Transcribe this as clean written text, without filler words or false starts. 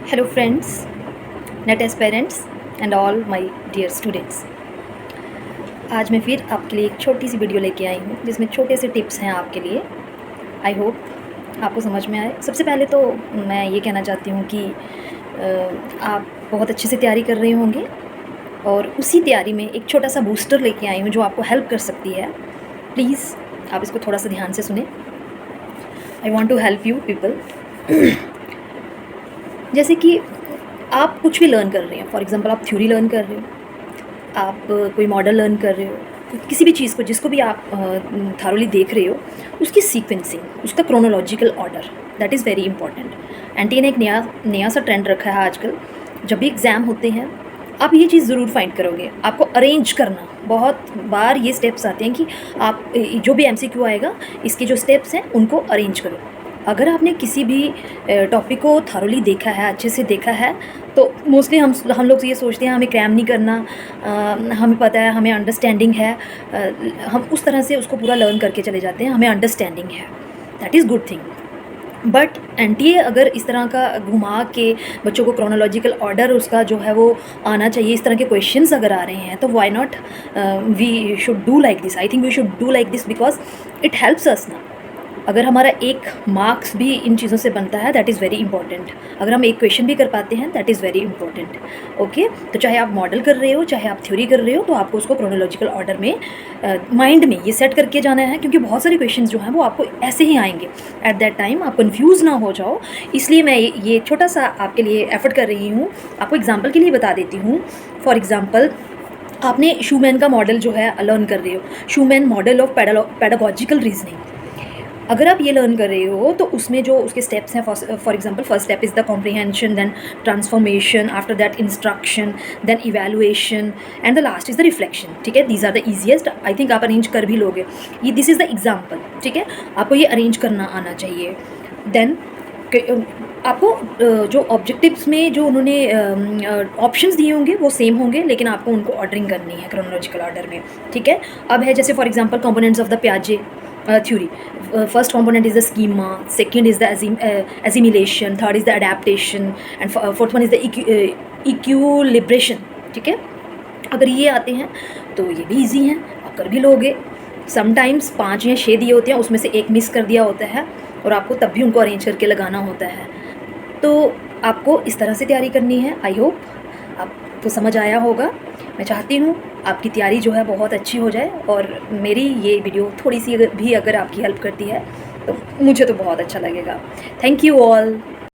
Hello friends, net aspirants and all my dear students। आज मैं फिर आपके लिए एक छोटी सी वीडियो लेके आई हूँ जिसमें छोटे से टिप्स हैं आपके लिए। आई होप आपको समझ में आए। सबसे पहले तो मैं ये कहना चाहती हूँ कि आप बहुत अच्छे से तैयारी कर रहे होंगे और उसी तैयारी में एक छोटा सा बूस्टर लेके आई हूँ जो आपको हेल्प कर सकती है। प्लीज़ आप इसको थोड़ा सा ध्यान से सुने। I want to help you people. जैसे कि आप कुछ भी लर्न कर रहे हैं, फॉर एग्ज़ाम्पल आप थ्योरी लर्न कर रहे हो, आप कोई मॉडल लर्न कर रहे हो, किसी भी चीज़ को जिसको भी आप थारोली देख रहे हो, उसकी सीक्वेंसिंग, उसका chronological order, that is very important. NTA ने एक नया सा ट्रेंड रखा है आजकल। जब भी एग्ज़ाम होते हैं आप ये चीज़ ज़रूर फाइंड करोगे, आपको अरेंज करना। बहुत बार ये स्टेप्स आते हैं कि आप जो भी एमसीक्यू आएगा इसके जो स्टेप्स हैं उनको अरेंज करो। अगर आपने किसी भी टॉपिक को थारोली देखा है, अच्छे से देखा है, तो मोस्टली हम लोग ये सोचते हैं हमें क्रैम नहीं करना, हमें पता है, हमें अंडरस्टैंडिंग है, हम उस तरह से उसको पूरा लर्न करके चले जाते हैं, हमें अंडरस्टैंडिंग है। That is good thing. But NTA अगर इस तरह का घुमा के बच्चों को क्रोनोलॉजिकल ऑर्डर उसका जो है वो आना चाहिए, इस तरह के क्वेश्चंस अगर आ रहे हैं, तो why not we should do like this. I think we should do like this because it helps us ना। अगर हमारा एक मार्क्स भी इन चीज़ों से बनता है, दैट इज़ वेरी इंपॉर्टेंट। अगर हम एक क्वेश्चन भी कर पाते हैं, that is very important. Okay, तो चाहे आप मॉडल कर रहे हो, चाहे आप थ्योरी कर रहे हो, तो आपको उसको क्रोनोलॉजिकल ऑर्डर में माइंड में ये सेट करके जाना है, क्योंकि बहुत सारे क्वेश्चंस जो हैं वो आपको ऐसे ही आएंगे। एट दैट टाइम आप कंफ्यूज ना हो जाओ, इसलिए मैं ये छोटा सा आपके लिए एफर्ट कर रही हूँ। आपको एग्जाम्पल के लिए बता देती हूँ। फॉर एग्ज़ाम्पल, आपने शूमैन का मॉडल जो है लर्न कर रहे हो, शूमैन मॉडल ऑफ पेडागोजिकल रीजनिंग। अगर आप ये लर्न कर रहे हो तो उसमें जो उसके स्टेप्स हैं, for example first step is the comprehension, then transformation, after that instruction, then evaluation and the last is the reflection. ठीक है, these are the easiest. I think आप अरेंज कर भी लोगे। ये दिस इज़ द एग्जाम्पल। ठीक है, आपको ये अरेंज करना आना चाहिए। देन आपको जो ऑब्जेक्टिव्स में जो उन्होंने ऑप्शंस दिए होंगे वो सेम होंगे, लेकिन आपको उनको ऑर्डरिंग करनी है क्रोनोलॉजिकल ऑर्डर में। ठीक है, अब है जैसे for example components of the पियाजे theory. First component is the schema, second is the assimilation, third is the adaptation, and fourth one is the equilibration. ठीक है, अगर ये आते हैं तो ये भी ईजी हैं, आप कर भी लोगे। समटाइम्स 5 या 6 दिए होते हैं, उसमें से एक मिस कर दिया होता है और आपको तब भी उनको अरेंज करके लगाना होता है। तो आपको इस तरह से तैयारी करनी है। आई होप आपको समझ आया होगा। मैं चाहती हूँ आपकी तैयारी जो है बहुत अच्छी हो जाए, और मेरी ये वीडियो थोड़ी सी भी अगर आपकी हेल्प करती है तो मुझे तो बहुत अच्छा लगेगा। Thank you all.